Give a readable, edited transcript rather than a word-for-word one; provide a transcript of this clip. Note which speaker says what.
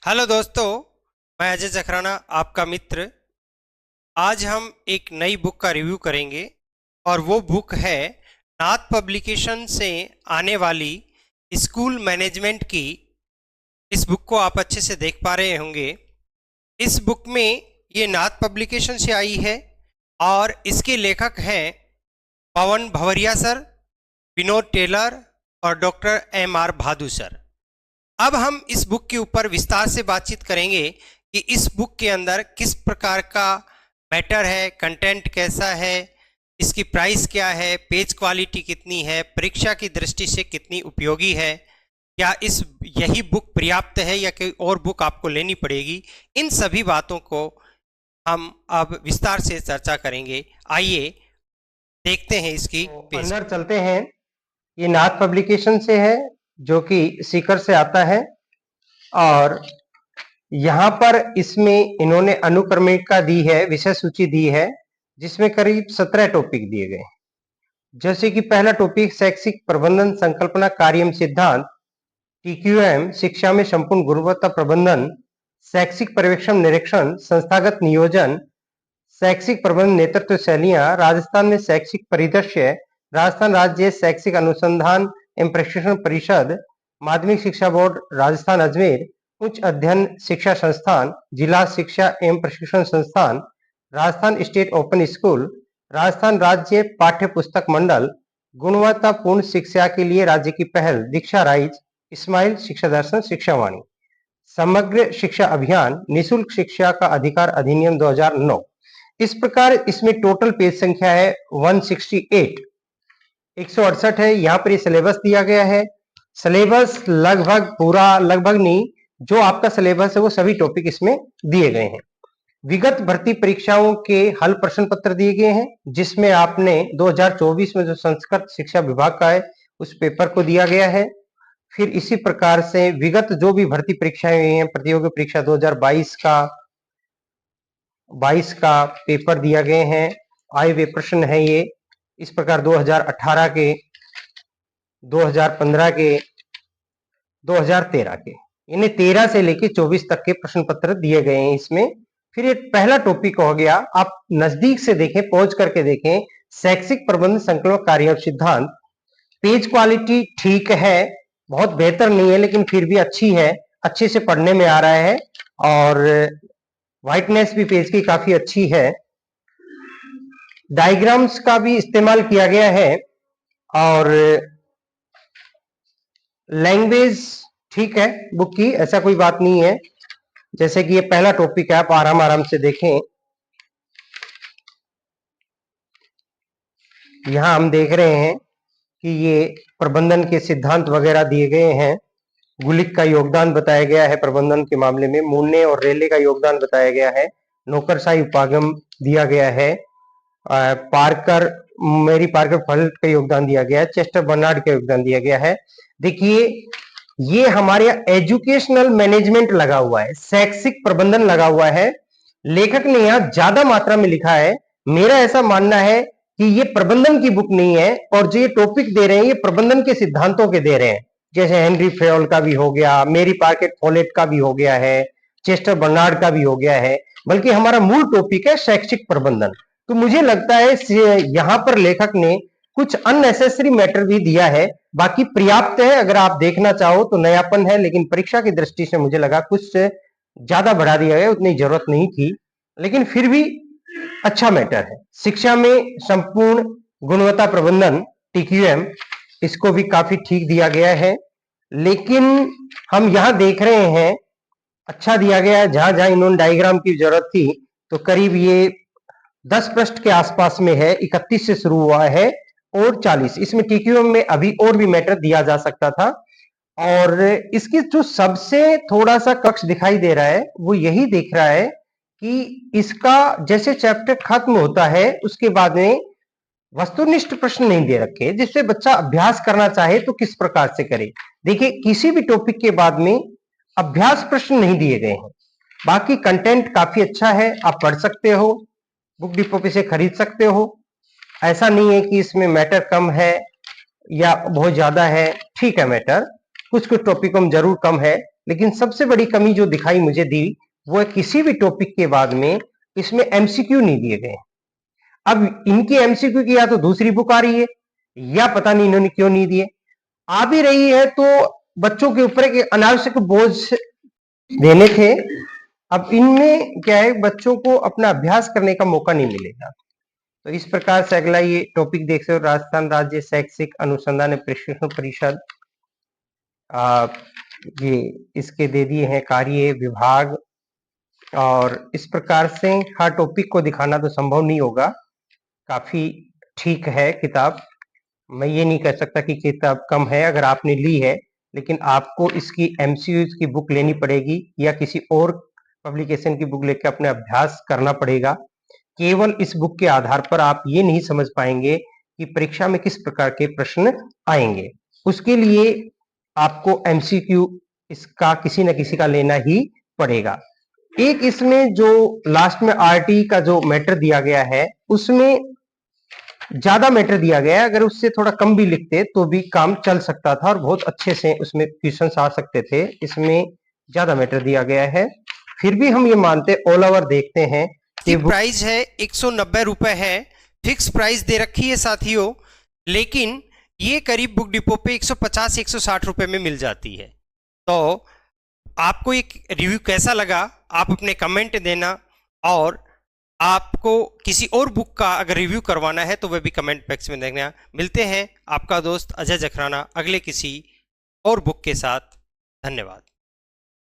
Speaker 1: Hello दोस्तों, मैं अजय जखराना आपका मित्र। आज हम एक नई बुक का रिव्यू करेंगे और वो बुक है नाथ पब्लिकेशन से आने वाली स्कूल मैनेजमेंट की। इस बुक को आप अच्छे से देख पा रहे होंगे। इस बुक में ये नाथ पब्लिकेशन से आई है और इसके लेखक हैं पवन भवरिया सर, विनोद टेलर और डॉक्टर M.R. भादु सर। अब हम इस बुक के ऊपर विस्तार से बातचीत करेंगे कि इस बुक के अंदर किस प्रकार का मैटर है, कंटेंट कैसा है, इसकी प्राइस क्या है, पेज क्वालिटी कितनी है, परीक्षा की दृष्टि से कितनी उपयोगी है, क्या इस यही बुक पर्याप्त है या कोई और बुक आपको लेनी पड़ेगी। इन सभी बातों को हम अब विस्तार से चर्चा करेंगे। आइए देखते हैं इसकी पेज।
Speaker 2: अंदर चलते हैं। ये नाथ पब्लिकेशन से है जो कि सीकर से आता है और यहाँ पर इसमें इन्होंने अनुक्रमिका दी है, विषय सूची दी है जिसमें करीब 17 टॉपिक दिए गए। जैसे कि पहला टॉपिक शैक्षिक प्रबंधन संकल्पना कार्य एवं सिद्धांत, TQM शिक्षा में संपूर्ण गुणवत्ता प्रबंधन, शैक्षिक पर्यवेक्षण निरीक्षण, संस्थागत नियोजन, शैक्षिक प्रबंध नेतृत्व शैलियां, राजस्थान में शैक्षिक परिदृश्य, राजस्थान राज्य शैक्षिक अनुसंधान एवं प्रशिक्षण परिषद, माध्यमिक शिक्षा बोर्ड राजस्थान अजमेर, उच्च अध्ययन शिक्षा संस्थान, जिला शिक्षा एवं प्रशिक्षण संस्थान, Rajasthan state open school, Rajasthan राज्य पाठ्य पुस्तक मंडल, गुणवत्तापूर्ण शिक्षा के लिए राज्य की पहल दीक्षा राइज, इस्माइल शिक्षा दर्शन शिक्षावाणी, समग्र शिक्षा अभियान, निशुल्क शिक्षा का अधिकार अधिनियम 2009। इस प्रकार इसमें टोटल पेज संख्या है 168, 168 है। यहाँ पर ये सिलेबस दिया गया है। सिलेबस लगभग पूरा, लगभग नहीं, जो आपका सिलेबस है वो सभी टॉपिक इसमें दिए गए हैं। विगत भर्ती परीक्षाओं के हल प्रश्न पत्र दिए गए हैं जिसमें आपने 2024 में जो संस्कृत शिक्षा विभाग का है उस पेपर को दिया गया है। फिर इसी प्रकार से विगत जो भी भर्ती परीक्षाएं हुई हैं, प्रतियोगी परीक्षा 2022 का पेपर दिया गए हैं, आए हुए प्रश्न है ये। इस प्रकार 2018 के, 2015 के, 2013 के, यानी 13 से लेके 24 तक के प्रश्न पत्र दिए गए हैं इसमें। फिर ये पहला टॉपिक हो गया, आप नजदीक से देखें, पहुंच करके देखें, शैक्षिक प्रबंध संकल्प कार्य और सिद्धांत। पेज क्वालिटी ठीक है, बहुत बेहतर नहीं है लेकिन फिर भी अच्छी है, अच्छे से पढ़ने में आ रहा है और व्हाइटनेस भी पेज की काफी अच्छी है। डायग्राम्स का भी इस्तेमाल किया गया है और लैंग्वेज ठीक है बुक की, ऐसा कोई बात नहीं है। जैसे कि ये पहला टॉपिक है, आप आराम आराम से देखें। यहां हम देख रहे हैं कि ये प्रबंधन के सिद्धांत वगैरह दिए गए हैं। गुलिक का योगदान बताया गया है प्रबंधन के मामले में, मूर्ने और रेले का योगदान बताया गया है, नौकरशाही उपागम दिया गया है, पार्कर, मेरी पार्कर फल्ट का योगदान दिया गया है, चेस्टर बर्नार्ड का योगदान दिया गया है। देखिए ये हमारे यहाँ एजुकेशनल मैनेजमेंट लगा हुआ है, शैक्षिक प्रबंधन लगा हुआ है। लेखक ने यहाँ ज्यादा मात्रा में लिखा है। मेरा ऐसा मानना है कि ये प्रबंधन की बुक नहीं है और जो ये टॉपिक दे रहे हैं ये प्रबंधन के सिद्धांतों के दे रहे हैं। जैसे हेनरी फ्योल का भी हो गया, मेरी पार्केट फॉलेट का भी हो गया है, चेस्टर बर्नार्ड का भी हो गया है, बल्कि हमारा मूल टॉपिक है शैक्षिक प्रबंधन। तो मुझे लगता है यहाँ पर लेखक ने कुछ अननेसेसरी मैटर भी दिया है, बाकी पर्याप्त है। अगर आप देखना चाहो तो नयापन है, लेकिन परीक्षा की दृष्टि से मुझे लगा कुछ ज्यादा बढ़ा दिया गया, उतनी जरूरत नहीं थी, लेकिन फिर भी अच्छा मैटर है। शिक्षा में संपूर्ण गुणवत्ता प्रबंधन TQM, इसको भी काफी ठीक दिया गया है। लेकिन हम यहां देख रहे हैं अच्छा दिया गया है। जहां जहां इन्होंने डायग्राम की जरूरत थी तो करीब ये 10 पृष्ठ के आसपास में है, 31 से शुरू हुआ है और 40। इसमें TQM में अभी और भी मैटर दिया जा सकता था। और इसकी जो सबसे थोड़ा सा कक्ष दिखाई दे रहा है वो यही दिख रहा है कि इसका जैसे चैप्टर खत्म होता है उसके बाद में वस्तुनिष्ठ प्रश्न नहीं दे रखे, जिससे बच्चा अभ्यास करना चाहे तो किस प्रकार से करे। देखिए किसी भी टॉपिक के बाद में अभ्यास प्रश्न नहीं दिए गए हैं। बाकी कंटेंट काफी अच्छा है, आप पढ़ सकते हो, बुक डिपो पे से खरीद सकते हो। ऐसा नहीं है कि इसमें मैटर कम है या बहुत ज्यादा है, ठीक है मैटर कुछ कुछ टॉपिक में जरूर कम है, लेकिन सबसे बड़ी कमी जो दिखाई मुझे दी वो है किसी भी टॉपिक के बाद में इसमें एमसीक्यू नहीं दिए गए। अब इनकी एमसीक्यू की या तो दूसरी बुक आ रही है या पता नहीं इन्होंने क्यों नहीं दिए, आ भी रही है तो बच्चों के ऊपर एक अनावश्यक बोझ देने थे। अब इनमें क्या है, बच्चों को अपना अभ्यास करने का मौका नहीं मिलेगा। तो इस प्रकार से अगला ये टॉपिक देख सकते हो, राजस्थान राज्य शैक्षिक अनुसंधान एवं प्रशिक्षण परिषद, ये इसके दे दिए हैं कार्य विभाग। और इस प्रकार से हर टॉपिक को दिखाना तो संभव नहीं होगा, काफी ठीक है किताब। मैं ये नहीं कह सकता कि किताब कम है अगर आपने ली है, लेकिन आपको इसकी एमसीक्यूज की बुक लेनी पड़ेगी या किसी और पब्लिकेशन की बुक लेकर अपने अभ्यास करना पड़ेगा। केवल इस बुक के आधार पर आप ये नहीं समझ पाएंगे कि परीक्षा में किस प्रकार के प्रश्न आएंगे। उसके लिए आपको एमसीक्यू इसका किसी न किसी का लेना ही पड़ेगा। एक इसमें जो लास्ट में आरटी का जो मैटर दिया गया है उसमें ज्यादा मैटर दिया गया है, अगर उससे थोड़ा कम भी लिखते तो भी काम चल सकता था और बहुत अच्छे से उसमें क्वेश्चंस आ सकते थे। इसमें ज्यादा मैटर दिया गया है, फिर भी हम ये मानते ऑल ओवर देखते हैं कि
Speaker 1: प्राइस है 190 रुपए है, फिक्स प्राइस दे रखी है साथियों, लेकिन ये करीब बुक डिपो पे 150-160 रुपए में मिल जाती है। तो आपको एक रिव्यू कैसा लगा आप अपने कमेंट देना, और आपको किसी और बुक का अगर रिव्यू करवाना है तो वह भी कमेंट बॉक्स में देखना। मिलते हैं आपका दोस्त अजय जखराना अगले किसी और बुक के साथ। धन्यवाद।